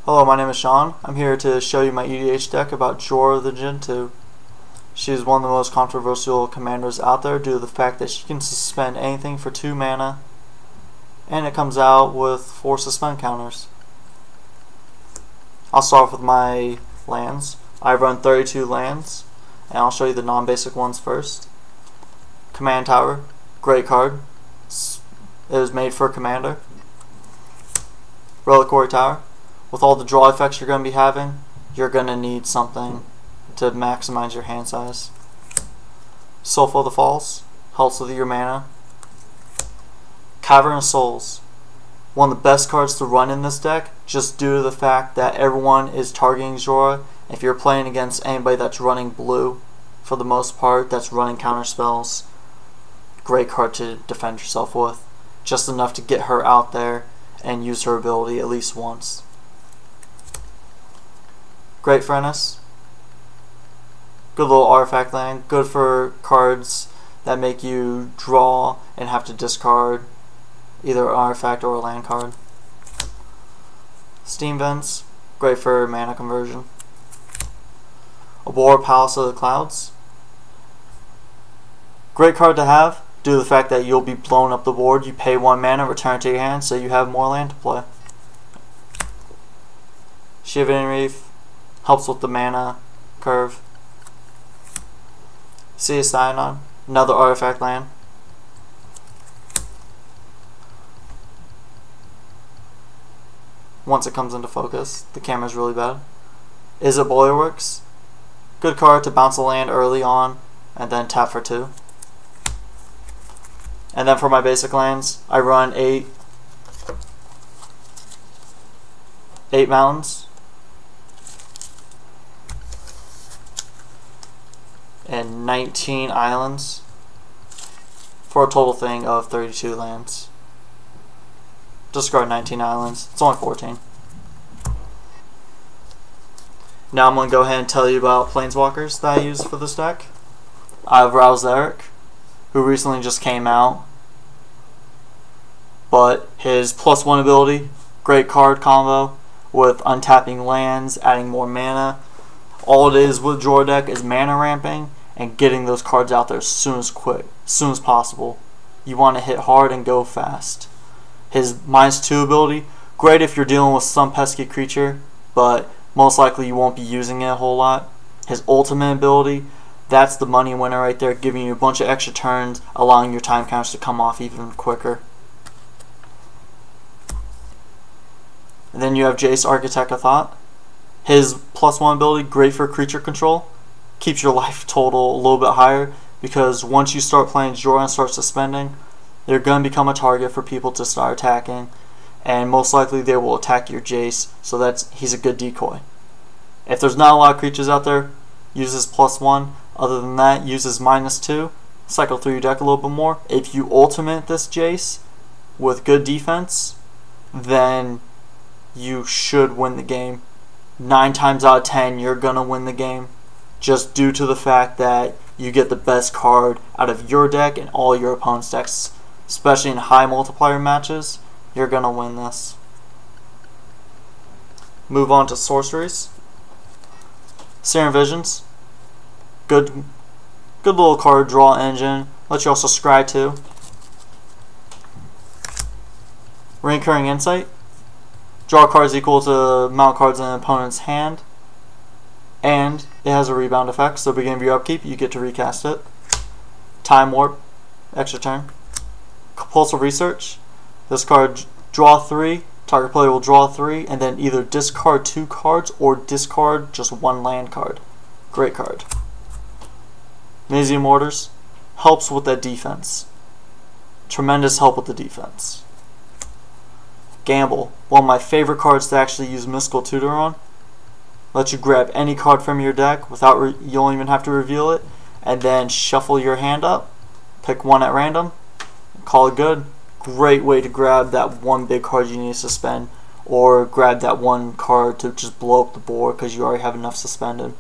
Hello, my name is Sean. I'm here to show you my EDH deck about Jhoira the Ghitu. She is one of the most controversial commanders out there due to the fact that she can suspend anything for 2 mana, and it comes out with 4 suspend counters. I'll start off with my lands. I run 32 lands, and I'll show you the non-basic ones first. Command Tower, great card. It was made for a commander. Reliquary Tower. With all the draw effects you're going to be having, you're going to need something to maximize your hand size. Soulful of the Falls helps with your mana. Cavern of Souls, one of the best cards to run in this deck, just due to the fact that everyone is targeting Jhoira. If you're playing against anybody that's running blue, for the most part, that's running counter spells, great card to defend yourself with. Just enough to get her out there and use her ability at least once. Great Furnace, good little artifact land, good for cards that make you draw and have to discard either an artifact or a land card. Steam Vents, great for mana conversion. Utvara Palace of the Clouds, great card to have due to the fact that you'll be blowing up the board. You pay 1 mana, return it to your hand, so you have more land to play. Shivering Reef helps with the mana curve. Sea of Cyanide, another artifact land. Once it comes into focus, the camera's really bad. Izzet Boilerworks, good card to bounce a land early on and then tap for 2. And then for my basic lands, I run 8 mountains and 19 islands for a total thing of 32 lands. Discard 19 islands. It's only 14. Now I'm going to go ahead and tell you about Planeswalkers that I use for this deck. I have Ral Zarek, who recently just came out, but his +1 ability, great card combo with untapping lands, adding more mana. All it is with Jhoira deck is mana ramping and getting those cards out there as soon as possible. You want to hit hard and go fast. His -2 ability, great if you're dealing with some pesky creature, but most likely you won't be using it a whole lot. His ultimate ability, that's the money winner right there, giving you a bunch of extra turns, allowing your time counters to come off even quicker. And then you have Jace, Architect of Thought. His +1 ability, great for creature control, keeps your life total a little bit higher, because once you start playing Jhoira and start suspending, they're going to become a target for people to start attacking, and most likely they will attack your Jace, so he's a good decoy. If there's not a lot of creatures out there, use his +1. Other than that, use his -2. Cycle through your deck a little bit more. If you ultimate this Jace with good defense, then you should win the game. 9 times out of 10, you're going to win the game, just due to the fact that you get the best card out of your deck and all your opponent's decks. Especially in high multiplier matches, you're going to win this. Move on to sorceries. Serum Visions, good little card draw engine. Let you also scry too. Recurring Insight, draw cards equal to amount of cards in an opponent's hand, and it has a rebound effect, so beginning of your upkeep you get to recast it. Time Warp, extra turn. Compulsive Research, this card, draw 3, target player will draw 3, and then either discard 2 cards or discard just 1 land card. Great card. Mazium Orders, helps with that defense. Tremendous help with the defense. Gamble, one of my favorite cards to actually use Mystical Tutor on. Let you grab any card from your deck without you don't even have to reveal it, and then shuffle your hand up, pick 1 at random, call it good. Great way to grab that 1 big card you need to suspend, or grab that 1 card to just blow up the board because you already have enough suspended.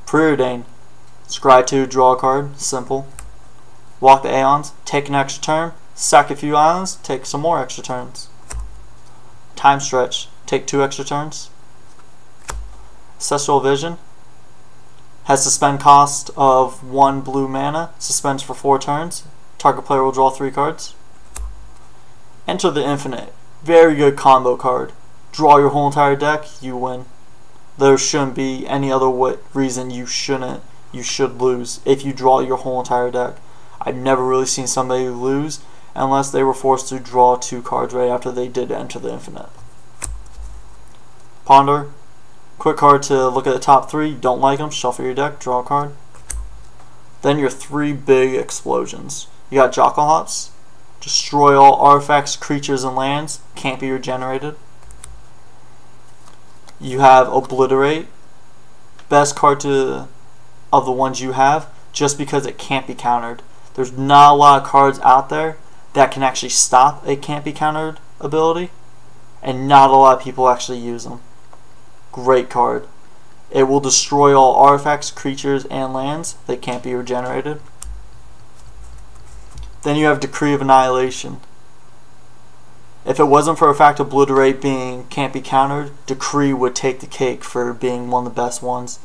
Preordain, scry 2, draw a card, simple. Walk the Aeons, take an extra turn, sack a few islands, take some more extra turns. Time Stretch, take 2 extra turns. Ancestral Vision. Has suspend cost of 1 blue mana. Suspends for 4 turns. Target player will draw 3 cards. Enter the Infinite. Very good combo card. Draw your whole entire deck, you win. There shouldn't be any other reason you should lose if you draw your whole entire deck. I've never really seen somebody lose unless they were forced to draw 2 cards right after they did enter the Infinite. Ponder. Quick card to look at the top 3. Don't like them, shuffle your deck, draw a card. Then your 3 big explosions. You got Jackalhops. Destroy all artifacts, creatures, and lands. Can't be regenerated. You have Obliterate. Best card of the ones you have, just because it can't be countered. There's not a lot of cards out there that can actually stop a can't be countered ability, and not a lot of people actually use them. Great card. It will destroy all artifacts, creatures, and lands that can't be regenerated. Then you have Decree of Annihilation. If it wasn't for a fact Obliterate being can't be countered, Decree would take the cake for being one of the best ones,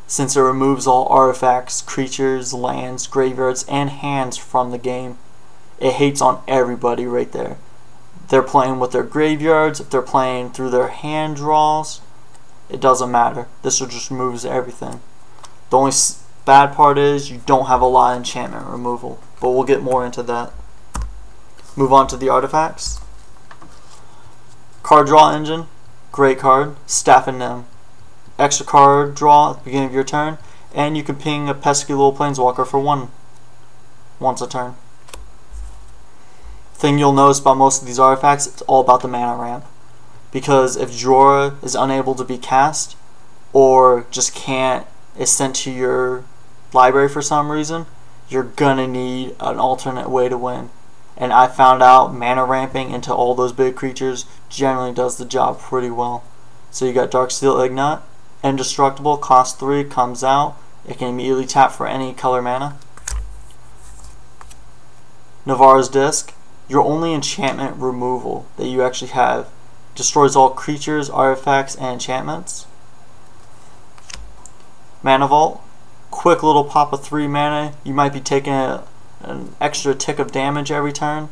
since it removes all artifacts, creatures, lands, graveyards, and hands from the game. It hates on everybody right there. They're playing with their graveyards, if they're playing through their hand draws, it doesn't matter. This just removes everything. The only bad part is you don't have a lot of enchantment removal, but we'll get more into that. Move on to the artifacts. Card Draw Engine, great card. Staff and Nim. Extra card draw at the beginning of your turn, and you can ping a pesky little planeswalker for 1 once a turn. Thing you'll notice about most of these artifacts, it's all about the mana ramp. Because if Jhoira is unable to be cast, or just is sent to your library for some reason, you're gonna need an alternate way to win. And I found out mana ramping into all those big creatures generally does the job pretty well. So you got Darksteel Ignite, Indestructible, cost 3, comes out. It can immediately tap for any color mana. Navarre's Disc, your only enchantment removal that you actually have. Destroys all creatures, artifacts, and enchantments. Mana Vault, quick little pop of 3 mana. You might be taking an extra tick of damage every turn,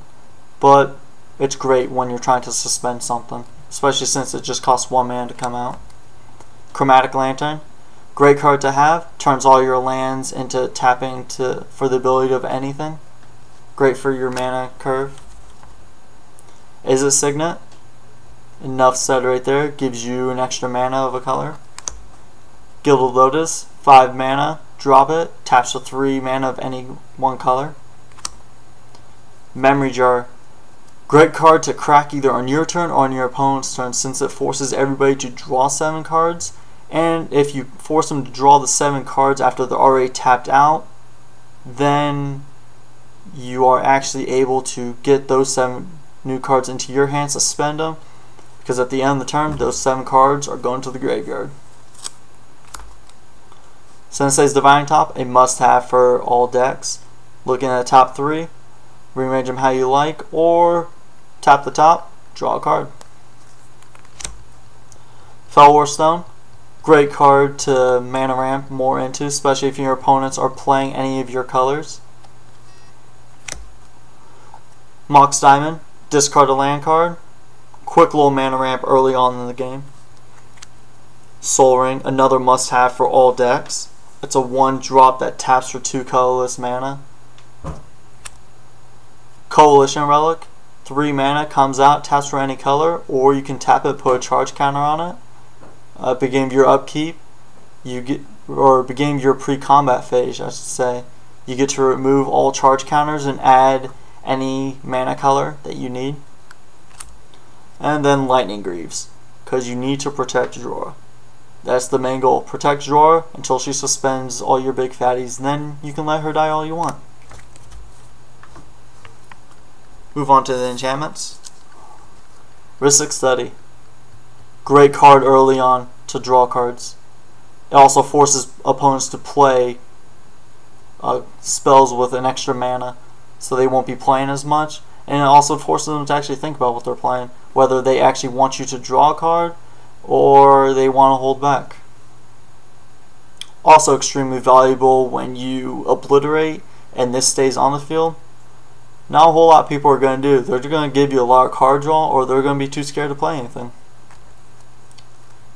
but it's great when you're trying to suspend something, especially since it just costs 1 mana to come out. Chromatic Lantern, great card to have. Turns all your lands into tapping for the ability of anything. Great for your mana curve. Izzet Signet, enough said right there, gives you an extra mana of a color. Gilded Lotus, 5 mana, drop it, taps for 3 mana of any one color. Memory Jar, great card to crack either on your turn or on your opponent's turn, since it forces everybody to draw 7 cards, and if you force them to draw the 7 cards after they're already tapped out, then you are actually able to get those 7 new cards into your hand, suspend them, because at the end of the turn, those 7 cards are going to the graveyard. Sensei's Divining Top, a must-have for all decks. Looking at the top 3, rearrange them how you like, or tap the top, draw a card. Fellwar Stone, great card to mana ramp more into, especially if your opponents are playing any of your colors. Mox Diamond, discard a land card. Quick little mana ramp early on in the game. Sol Ring, another must-have for all decks. It's a 1-drop that taps for 2 colorless mana. Coalition Relic, 3 mana, comes out, taps for any color, or you can tap it, put a charge counter on it. Beginning of your upkeep, beginning of your pre-combat phase, I should say, you get to remove all charge counters and add any mana color that you need. And then Lightning Greaves, because you need to protect Jhoira. That's the main goal. Protect Jhoira until she suspends all your big fatties, and then you can let her die all you want. Move on to the enchantments. Rhystic Study, great card early on to draw cards. It also forces opponents to play spells with an extra mana, so they won't be playing as much, and it also forces them to actually think about what they're playing, whether they actually want you to draw a card or they want to hold back. Also extremely valuable when you obliterate and this stays on the field. Not a whole lot of people are going to do. They're going to give you a lot of card draw, or they're going to be too scared to play anything.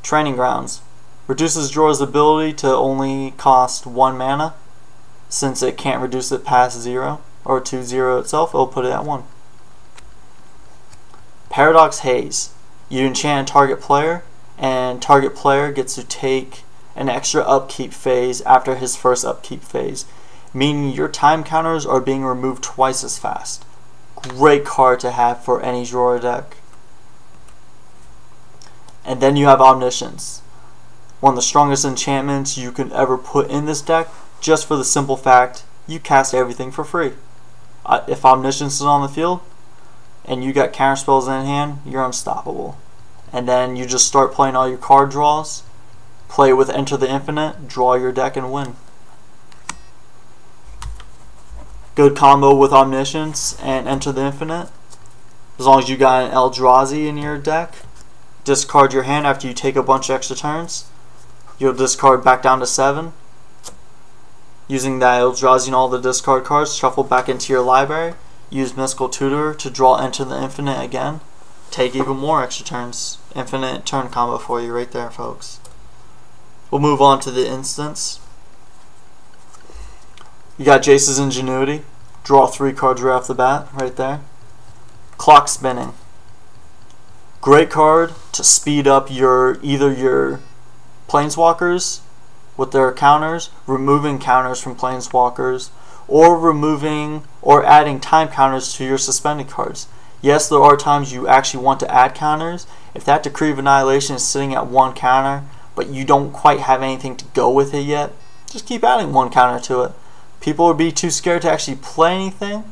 Training Grounds. Reduces Jhoira's ability to only cost 1 mana. Since it can't reduce it past 0 or to 0 itself, it'll put it at 1. Paradox Haze. You enchant a target player, and target player gets to take an extra upkeep phase after his first upkeep phase, meaning your time counters are being removed twice as fast. Great card to have for any Jhoira deck. And then you have Omniscience. One of the strongest enchantments you can ever put in this deck, just for the simple fact you cast everything for free. If Omniscience is on the field and you got counter spells in hand, you're unstoppable. And then you just start playing all your card draws, play with Enter the Infinite, draw your deck and win. Good combo with Omniscience and Enter the Infinite. As long as you got an Eldrazi in your deck, discard your hand after you take a bunch of extra turns. You'll discard back down to 7. Using that Eldrazi and all the discard cards, shuffle back into your library. Use Mystical Tutor to draw Enter the Infinite again. Take even more extra turns. Infinite turn combo for you right there, folks. We'll move on to the instance. You got Jace's Ingenuity. Draw 3 cards right off the bat, right there. Clock Spinning. Great card to speed up either your Planeswalkers with their counters, removing counters from Planeswalkers, or removing or adding time counters to your suspended cards. Yes, there are times you actually want to add counters. If that Decree of Annihilation is sitting at 1 counter, but you don't quite have anything to go with it yet, just keep adding 1 counter to it. People would be too scared to actually play anything.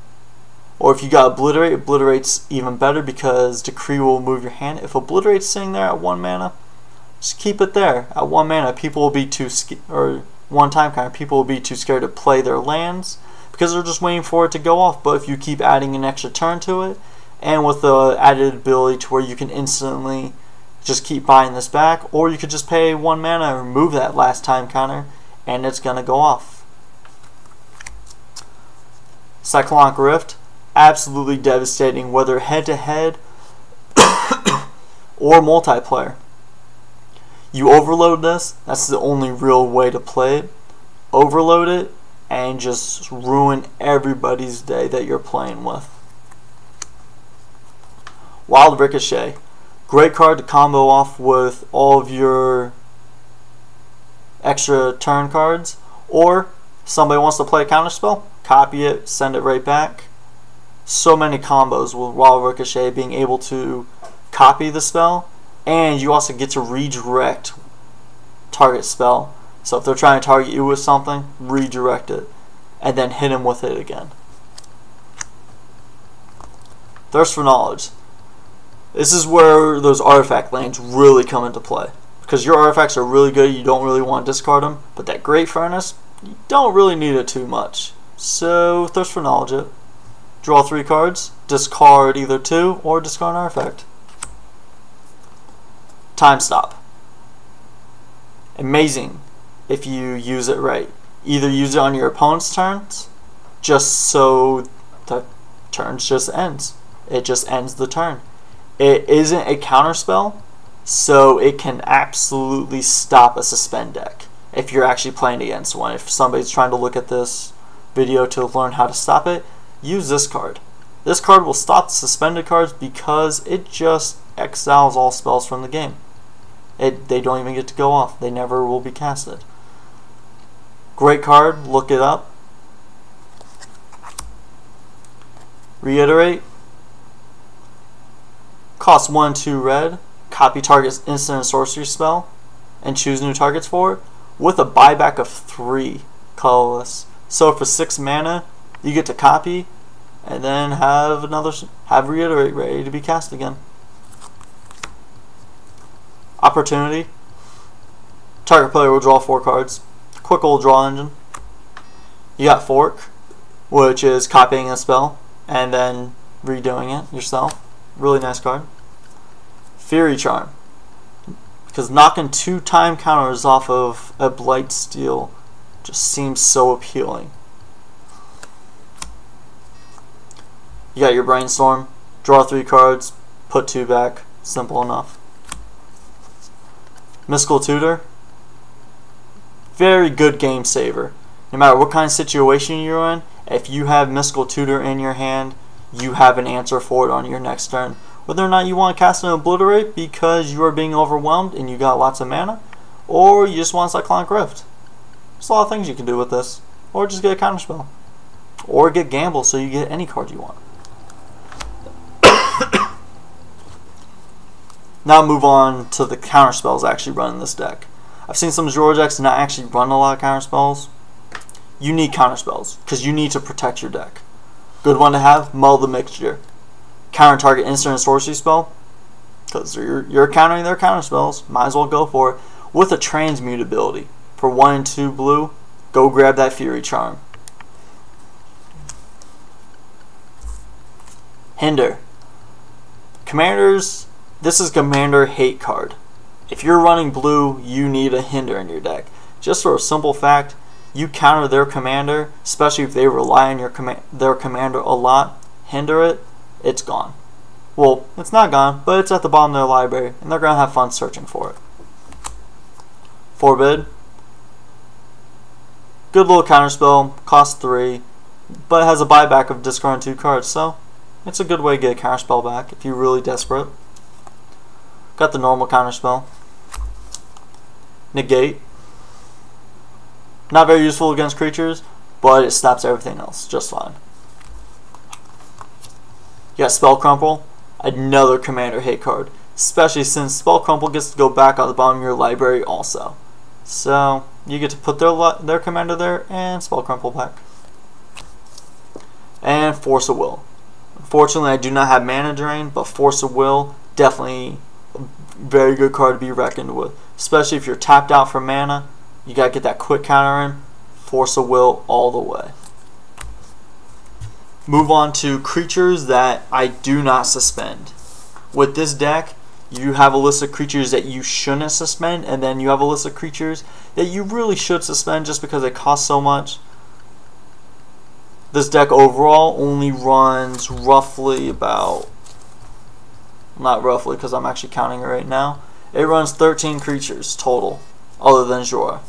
Or if you got Obliterate, Obliterate's even better because Decree will move your hand. If Obliterate's sitting there at 1 mana, just keep it there at 1 mana. People will be too or 1 time counter. People will be too scared to play their lands because they're just waiting for it to go off. But if you keep adding an extra turn to it, and with the added ability to where you can instantly just keep buying this back, or you could just pay 1 mana and remove that last time counter, and it's gonna go off. Cyclonic Rift, absolutely devastating, whether head-to-head or multiplayer. You overload this, that's the only real way to play it. Overload it and just ruin everybody's day that you're playing with. Wild Ricochet, great card to combo off with all of your extra turn cards, or somebody wants to play a counterspell, copy it, send it right back. So many combos with Wild Ricochet being able to copy the spell, and you also get to redirect target spell. So if they're trying to target you with something, redirect it and then hit them with it again. Thirst for Knowledge. This is where those artifact lanes really come into play, because your artifacts are really good, you don't really want to discard them, but that Great Furnace, you don't really need it too much. So Thirst for Knowledge it. Draw 3 cards, discard either 2 or discard an artifact. Time Stop. Amazing if you use it right. Either use it on your opponent's turns, just so the turn just ends. It just ends the turn. It isn't a counter spell, so it can absolutely stop a suspend deck if you're actually playing against one. If somebody's trying to look at this video to learn how to stop it, use this card. This card will stop the suspended cards because it just exiles all spells from the game. They don't even get to go off. They never will be casted. Great card, look it up. Reiterate. Cost 1/2 red. Copy target's instant and sorcery spell and choose new targets for it with a buyback of 3 colorless. So for 6 mana, you get to copy and then have Reiterate ready to be cast again. Opportunity. Target player will draw 4 cards. Quick old draw engine. You got Fork, which is copying a spell and then redoing it yourself. Really nice card. Fury Charm. because knocking 2 time counters off of a Blightsteel just seems so appealing. You got your Brainstorm, draw 3 cards, put 2 back, simple enough. Mystical Tutor, very good game saver. No matter what kind of situation you're in, if you have Mystical Tutor in your hand, you have an answer for it on your next turn. Whether or not you want to cast an Obliterate because you are being overwhelmed and you got lots of mana, or you just want Cyclonic Rift. There's a lot of things you can do with this. Or just get a counterspell. Or get Gamble so you get any card you want. Now move on to the counterspells actually run in this deck. I've seen some Jhoira decks not actually run a lot of counterspells. You need counterspells because you need to protect your deck. Good one to have, Mull the Mixture. Counter target instant and sorcery spell, because you're countering their counterspells, might as well go for it. With a transmute ability. For 1 and 2 blue, go grab that Fury Charm. Hinder. Commanders, this is Commander Hate card. If you're running blue, you need a Hinder in your deck. Just for a simple fact, you counter their commander, especially if they rely on their commander a lot, hinder it, it's gone. Well, it's not gone, but it's at the bottom of their library, and they're going to have fun searching for it. Forbid. Good little counterspell, costs 3, but has a buyback of discarding 2 cards, so it's a good way to get a counterspell back if you're really desperate. Got the normal counterspell. Negate. Not very useful against creatures, but it stops everything else just fine. You got Spell Crumple, another Commander Hate card, especially since Spell Crumple gets to go back on the bottom of your library also. So you get to put their commander there and Spell Crumple back. And Force of Will. Unfortunately, I do not have Mana Drain, but Force of Will, definitely a very good card to be reckoned with. Especially if you're tapped out for mana, you gotta get that quick counter in. Force of Will all the way. Move on to creatures that I do not suspend. With this deck, you have a list of creatures that you shouldn't suspend, and then you have a list of creatures that you really should suspend just because they cost so much. This deck overall only runs roughly about, not roughly because I'm actually counting it right now, it runs 13 creatures total, other than Jhoira.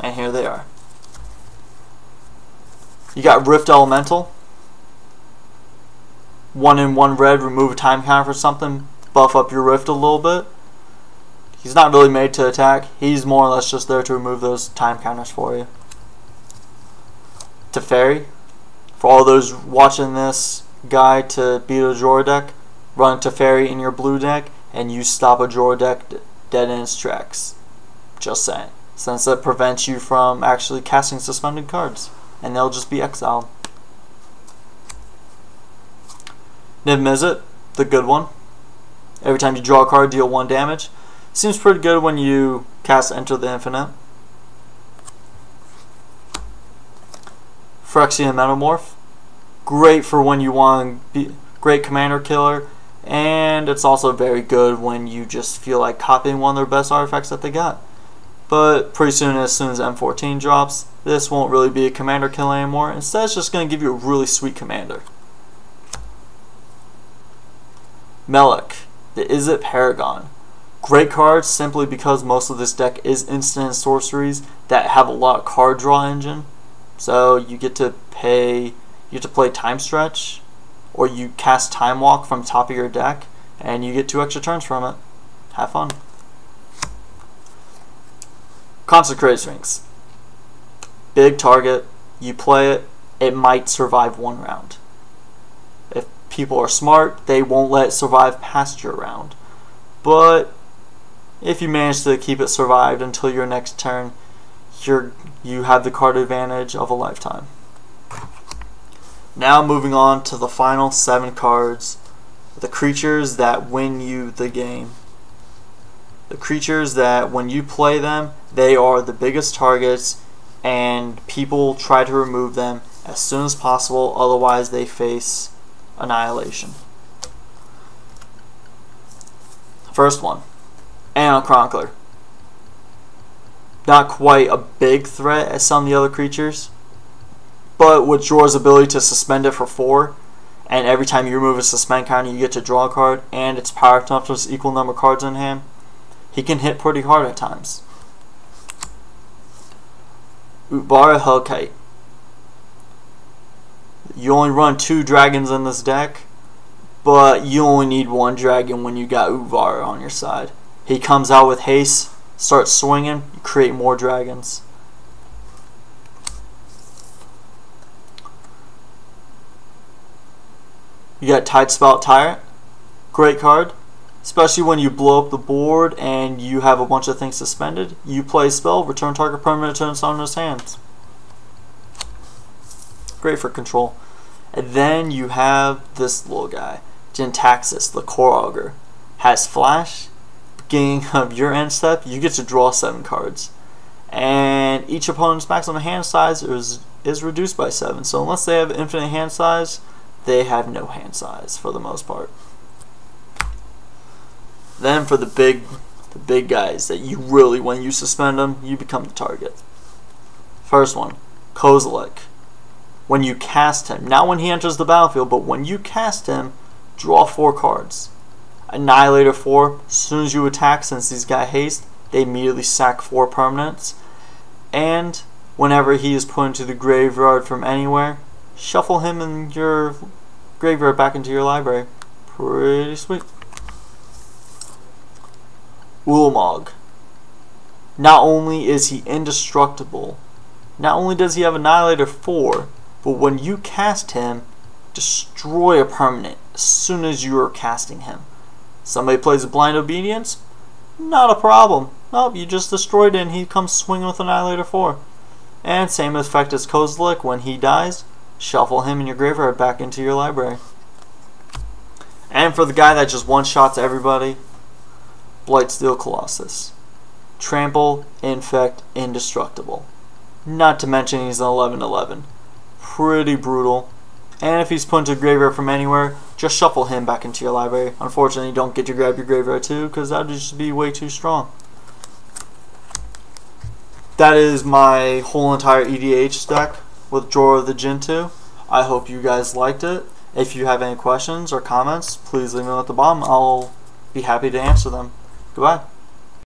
And here they are. You got Rift Elemental. 1 and 1 red, remove a time counter for something, buff up your Rift a little bit. He's not really made to attack, he's more or less just there to remove those time counters for you. Teferi. For all those watching this guide to beat a Jhoira deck, run Teferi in your blue deck and you stop a Jhoira deck dead in its tracks. Just saying. Since it prevents you from actually casting suspended cards, and they'll just be exiled. Niv-Mizzet, the good one. Every time you draw a card, deal 1 damage. Seems pretty good when you cast Enter the Infinite. Phyrexian Metamorph. Great for when you want to be great commander killer, and it's also very good when you just feel like copying one of their best artifacts that they got. But pretty soon as M14 drops, this won't really be a commander kill anymore. Instead, it's just going to give you a really sweet commander. Melek, the Izzet Paragon. Great card simply because most of this deck is instant and sorceries that have a lot of card draw engine. So you get to play Time Stretch, or you cast Time Walk from top of your deck, and you get 2 extra turns from it. Have fun. Consecrated Sphinx. Big target, you play it, it might survive 1 round. If people are smart, they won't let it survive past your round. But if you manage to keep it survived until your next turn, you have the card advantage of a lifetime. Now moving on to the final 7 cards, the creatures that win you the game. The creatures that when you play them, they are the biggest targets and people try to remove them as soon as possible, otherwise they face annihilation. First one, Aeon Chronicler. Not quite a big threat as some of the other creatures, but with Jhoira's ability to suspend it for 4, and every time you remove a suspend counter you get to draw a card, and it's powered up to its equal number of cards in hand, he can hit pretty hard at times. Utvara Hellkite. You only run 2 dragons in this deck, but you only need 1 dragon when you got Utvara on your side. He comes out with haste, starts swinging, you create more dragons. You got Tidespout Tyrant. Great card, especially when you blow up the board and you have a bunch of things suspended. You play a spell, return target permanent to its owner's hands. Great for control. And then you have this little guy, Gitaxias, the core Aurgur. Has flash. Beginning of your end step, you get to draw 7 cards. And each opponent's maximum hand size is reduced by 7. So unless they have infinite hand size, they have no hand size for the most part. Then for the big guys that you really, when you suspend them, you become the target. First one, Kozilek. When you cast him, not when he enters the battlefield, but when you cast him, draw 4 cards. Annihilator 4, as soon as you attack, since these got haste, they immediately sack 4 permanents. And whenever he is put into the graveyard from anywhere, shuffle him in your graveyard back into your library. Pretty sweet. Ulamog. Not only is he indestructible, not only does he have Annihilator 4, but when you cast him, destroy a permanent as soon as you are casting him. Somebody plays a Blind Obedience, not a problem. Nope, you just destroyed it and he comes swinging with Annihilator 4. And same effect as Kozilek, when he dies, shuffle him in your graveyard back into your library. And for the guy that just one-shots everybody, Blightsteel Colossus. Trample, Infect, Indestructible. Not to mention he's an 11/11. Pretty brutal. And if he's put into a graveyard from anywhere, just shuffle him back into your library. Unfortunately, you don't get to grab your graveyard too, because that would just be way too strong. That is my whole entire EDH deck with Jhoira the Ghitu. I hope you guys liked it. If you have any questions or comments, please leave them at the bottom. I'll be happy to answer them. Goodbye.